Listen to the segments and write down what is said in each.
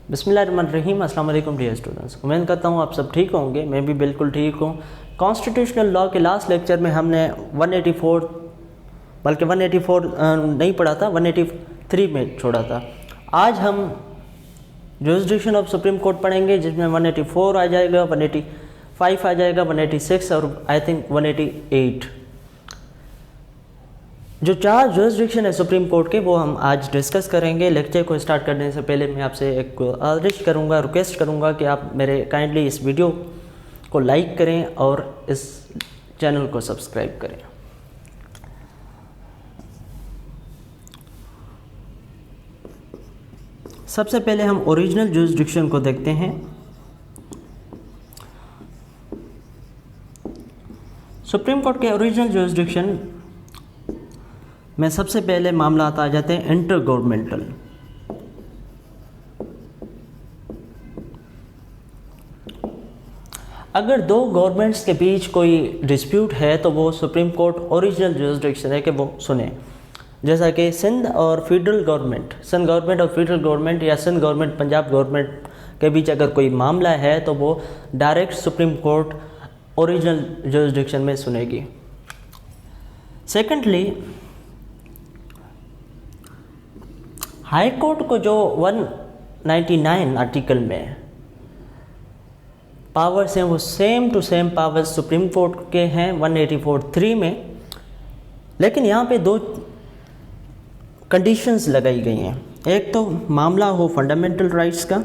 बिस्मिल्लाहिर्रहमानिर्रहीम। अस्सलाम वालेकुम डियर स्टूडेंट्स। उम्मीद करता हूँ आप सब ठीक होंगे। मैं भी बिल्कुल ठीक हूँ। कॉन्स्टिट्यूशनल लॉ के लास्ट लेक्चर में हमने 184 बल्कि 184 नहीं पढ़ा था, 183 में छोड़ा था। आज हम जुरिसडिक्शन ऑफ सुप्रीम कोर्ट पढ़ेंगे, जिसमें 184 आ जाएगा, 185 आ जाएगा, 186 और आई थिंक 188। जो 4 जुरिसडिक्शन है सुप्रीम कोर्ट के, वो हम आज डिस्कस करेंगे। लेक्चर को स्टार्ट करने से पहले मैं आपसे एक रिक्वेस्ट करूंगा कि आप मेरे काइंडली इस वीडियो को लाइक करें और इस चैनल को सब्सक्राइब करें। सबसे पहले हम ओरिजिनल जुरिसडिक्शन को देखते हैं। सुप्रीम कोर्ट के ओरिजिनल जुरिसडिक्शन में सबसे पहले मामला आ जाते हैं इंटर गवर्नमेंटल। अगर दो गवर्नमेंट्स के बीच कोई डिस्प्यूट है तो वो सुप्रीम कोर्ट ओरिजिनल जुरिसडिक्शन है कि वो सुने। जैसा कि सिंध और फेडरल गवर्नमेंट, सिंध गवर्नमेंट और फेडरल गवर्नमेंट या सिंध गवर्नमेंट पंजाब गवर्नमेंट के बीच अगर कोई मामला है तो वो direct supreme court original jurisdiction में सुनेगी। सेकेंडली, हाई कोर्ट को जो 199 आर्टिकल में पावर्स हैं वो same to same powers supreme court के हैं 184(3) में, लेकिन यहाँ पे 2 कंडीशंस लगाई गई हैं। एक तो मामला हो फंडामेंटल राइट्स का,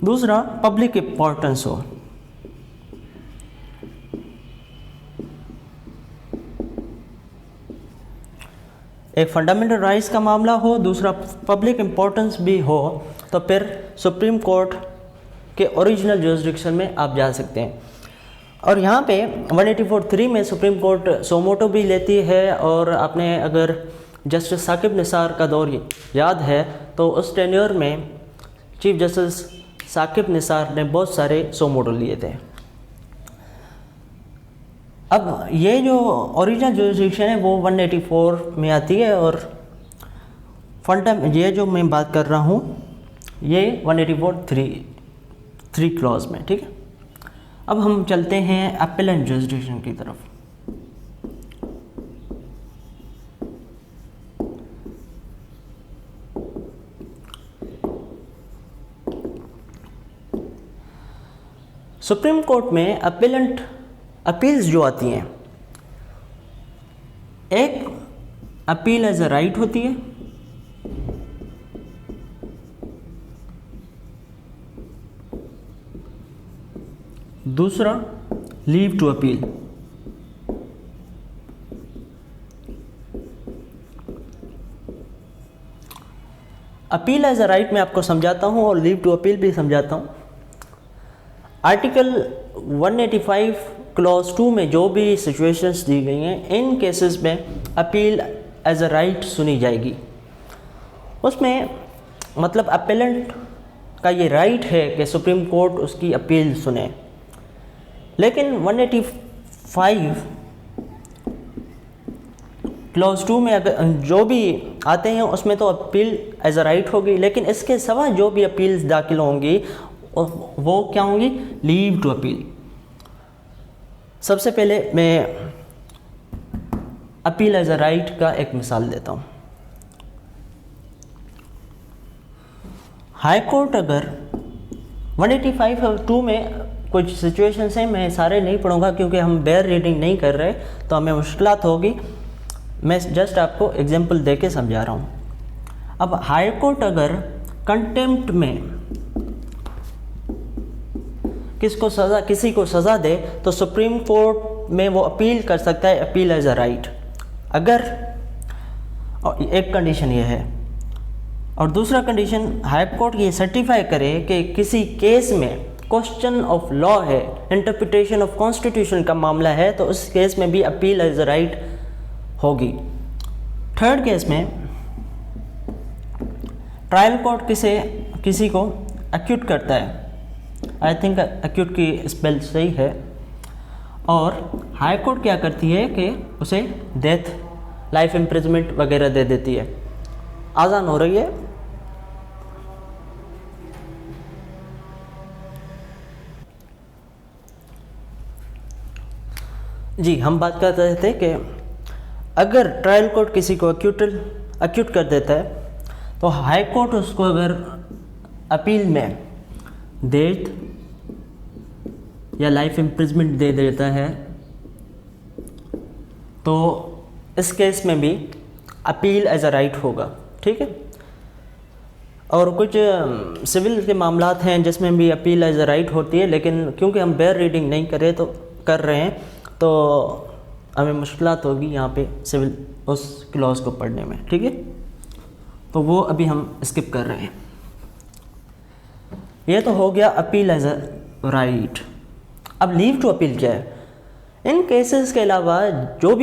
दूसरा पब्लिक इंपॉर्टेंस हो। एक फंडामेंटल राइट्स का मामला हो, दूसरा पब्लिक इंपॉर्टेंस भी हो, तो फिर सुप्रीम कोर्ट के ओरिजिनल जुरिसडिक्शन में आप जा सकते हैं। और यहाँ पे 184(3) में सुप्रीम कोर्ट सोमोटो भी लेती है। और आपने अगर जस्टिस साकिब निसार का दौर याद है तो उस टेन्योर में चीफ जस्टिस साकिब निसार ने बहुत सारे सोमोटो लिए थे। अब ये जो ओरिजिनल जुरिसडिक्शन है वो 184 में आती है और ये जो मैं बात कर रहा हूँ ये 184(3) क्लॉज में, ठीक है। अब हम चलते हैं अपीलेंट जुरिसडिक्शन की तरफ। सुप्रीम कोर्ट में अपील्स जो आती हैं, एक अपील एज अ राइट होती है, दूसरा leave to appeal. Appeal as a right मैं आपको समझाता हूं और लीव टू अपील भी समझाता हूं। आर्टिकल 185 क्लॉज 2 में जो भी सिचुएशंस दी गई हैं, इन केसेस में अपील एज अ राइट सुनी जाएगी। उसमें मतलब अपेलेंट का ये राइट है कि सुप्रीम कोर्ट उसकी अपील सुने। लेकिन 185 क्लॉज 2 में अगर जो भी आते हैं उसमें तो अपील एज अ राइट होगी, लेकिन इसके सिवा जो भी अपील्स दाखिल होंगी वो क्या होंगी? Leave to appeal. सबसे पहले मैं अपील एज अ राइट का एक मिसाल देता हूँ। हाई कोर्ट अगर 185 और 2 में कुछ सिचुएशंस हैं, मैं सारे नहीं पढ़ूंगा क्योंकि हम बेयर रीडिंग नहीं कर रहे तो हमें मुश्किलात होगी। मैं जस्ट आपको एग्जांपल दे के समझा रहा हूँ। अब हाई कोर्ट अगर कंटेम्प्ट में किसी को सज़ा दे तो सुप्रीम कोर्ट में वो अपील कर सकता है, अपील एज अ राइट। अगर एक कंडीशन ये है, और दूसरा कंडीशन हाई कोर्ट ये सर्टिफाई करे कि किसी केस में क्वेश्चन ऑफ लॉ है, इंटरप्रिटेशन ऑफ कॉन्स्टिट्यूशन का मामला है, तो उस केस में भी अपील एज अ राइट होगी। थर्ड केस में ट्रायल कोर्ट किसी को एक्यूट करता है, आई थिंक एक्यूट की स्पेल सही है, और हाई कोर्ट क्या करती है कि उसे डेथ, लाइफ इम्प्रिजमेंट वगैरह दे देती है। आज़ान हो रही है। जी, हम बात कर रहे थे कि अगर ट्रायल कोर्ट किसी को अक्यूट कर देता है तो हाई कोर्ट उसको अगर अपील में डेथ या लाइफ इम्प्रिजमेंट दे देता है तो इस केस में भी अपील एज अ राइट होगा। ठीक है। और कुछ सिविल के मामलात हैं जिसमें भी अपील एज अ राइट होती है, लेकिन क्योंकि हम बेयर रीडिंग नहीं कर रहे हैं तो हमें मुश्किलात होगी यहाँ पे सिविल उस क्लॉज को पढ़ने में। ठीक है, तो वो अभी हम स्किप कर रहे हैं। ये तो हो गया अपील एज अ राइट। अब लीव टू अपील क्या है? इन केसेस के अलावा जो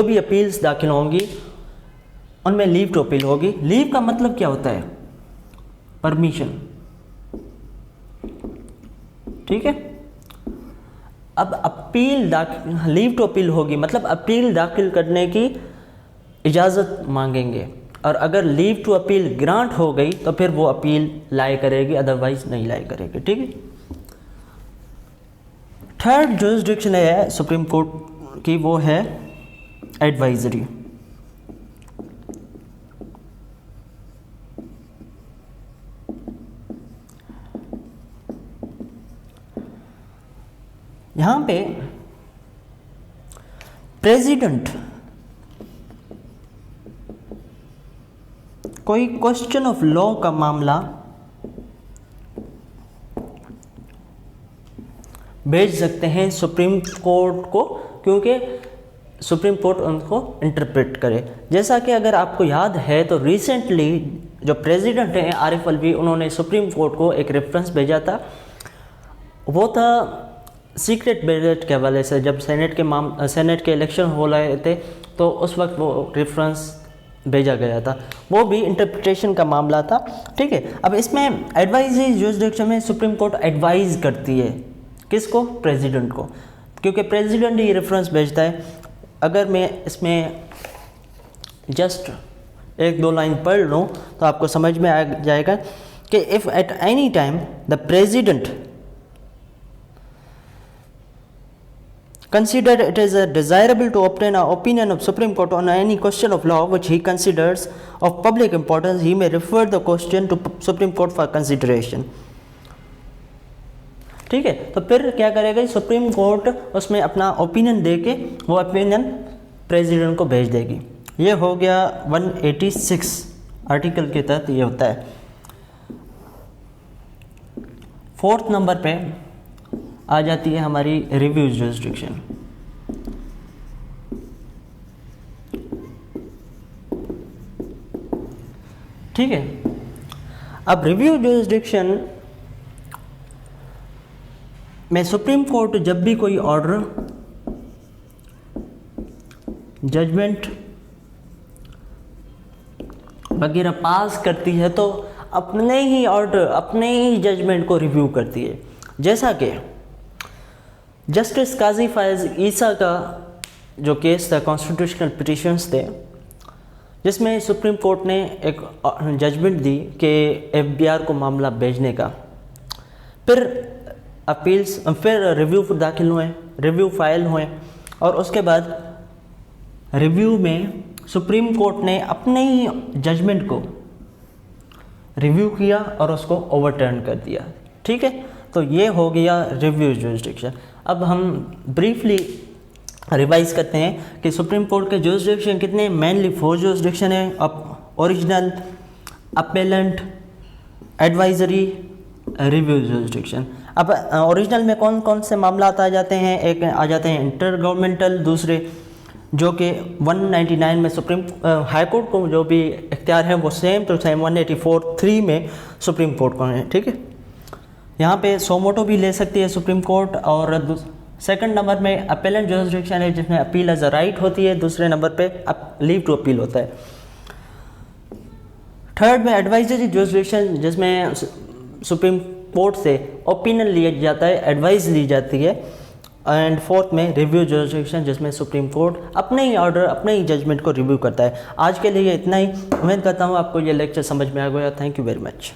भी अपील्स दाखिल होंगी उनमें लीव टू अपील होगी। लीव का मतलब क्या होता है? परमिशन। ठीक है। अब लीव टू अपील होगी मतलब अपील दाखिल करने की इजाज़त मांगेंगे, और अगर लीव टू अपील ग्रांट हो गई तो फिर वो अपील लाई करेगी, अदरवाइज नहीं लाई करेगी। ठीक है। थर्ड जुरिस्डिक्शन है सुप्रीम कोर्ट की, वो है एडवाइजरी। यहाँ पे प्रेसिडेंट कोई क्वेश्चन ऑफ लॉ का मामला भेज सकते हैं सुप्रीम कोर्ट को, क्योंकि सुप्रीम कोर्ट उनको इंटरप्रेट करे। जैसा कि अगर आपको याद है तो रिसेंटली जो प्रेसिडेंट हैं आरिफ अलवी, उन्होंने सुप्रीम कोर्ट को एक रेफरेंस भेजा था। वो था सीक्रेट बैलेट के हवाले से, जब सेनेट के इलेक्शन हो रहे थे तो उस वक्त वो रेफरेंस भेजा गया था। वो भी इंटरप्रिटेशन का मामला था। ठीक है। अब इसमें एडवाइजरी जुरिस्डिक्शन में सुप्रीम कोर्ट एडवाइज करती है किसको? प्रेसिडेंट को, क्योंकि प्रेसिडेंट ही रेफरेंस भेजता है। अगर मैं इसमें जस्ट एक दो लाइन पढ़ लूँ तो आपको समझ में आ जाएगा कि if at any time the president considered it is desirable to obtain an opinion of Supreme Court on any question of law which he considers of public importance, he may refer the question to Supreme Court for consideration. ठीक है। तो फिर क्या करेगा supreme court? उसमें अपना opinion दे के वो ओपिनियन प्रेसिडेंट को भेज देगी। ये हो गया 186 आर्टिकल के तहत ये होता है। फोर्थ नंबर पे आ जाती है हमारी रिव्यू जुरिस्डिक्शन। ठीक है। अब रिव्यू जुरिस्डिक्शन में सुप्रीम कोर्ट जब भी कोई ऑर्डर, जजमेंट वगैरह पास करती है तो अपने ही ऑर्डर, अपने ही जजमेंट को रिव्यू करती है। जैसा कि जस्टिस काजी फायज ईसा का जो केस था, कॉन्स्टिट्यूशनल पिटिशंस थे, जिसमें सुप्रीम कोर्ट ने एक जजमेंट दी कि एफबीआर को मामला भेजने का। फिर अपील्स, फिर रिव्यू दाखिल हुए, रिव्यू फाइल हुए, और उसके बाद रिव्यू में सुप्रीम कोर्ट ने अपने ही जजमेंट को रिव्यू किया और उसको ओवरटर्न कर दिया। ठीक है। तो ये हो गया रिव्यू जुरिस्डिक्शन। अब हम ब्रीफली रिवाइज करते हैं कि सुप्रीम कोर्ट के जुरिस्डिक्शन कितने, मेनली 4 जुरिस्डिक्शन है। अब original, appellant, advisory, review jurisdiction. अब ओरिजिनल में कौन कौन से मामला आ जाते हैं? एक आ जाते हैं इंटर गवर्नमेंटल, दूसरे जो कि 199 में सुप्रीम हाई कोर्ट को जो भी इख्तियार है वो सेम टू सेम 184(3) में सुप्रीम कोर्ट को है। ठीक है। यहाँ पे सोमोटो भी ले सकती है सुप्रीम कोर्ट। और सेकंड नंबर में अपेलेंट जुरिस्डिक्शन है जिसमें अपील एज अ राइट होती है। दूसरे नंबर पे लीव टू अपील होता है। थर्ड में एडवाइजरी जुरिस्डिक्शन जिसमें सुप्रीम कोर्ट से ओपिनियन लिया जाता है, एडवाइस ली जाती है। एंड फोर्थ में रिव्यू जुरिस्डिक्शन, जिसमें सुप्रीम कोर्ट अपने ही ऑर्डर, अपने ही जजमेंट को रिव्यू करता है। आज के लिए इतना ही। उम्मीद करता हूँ आपको ये लेक्चर समझ में आ गया। Thank you very much.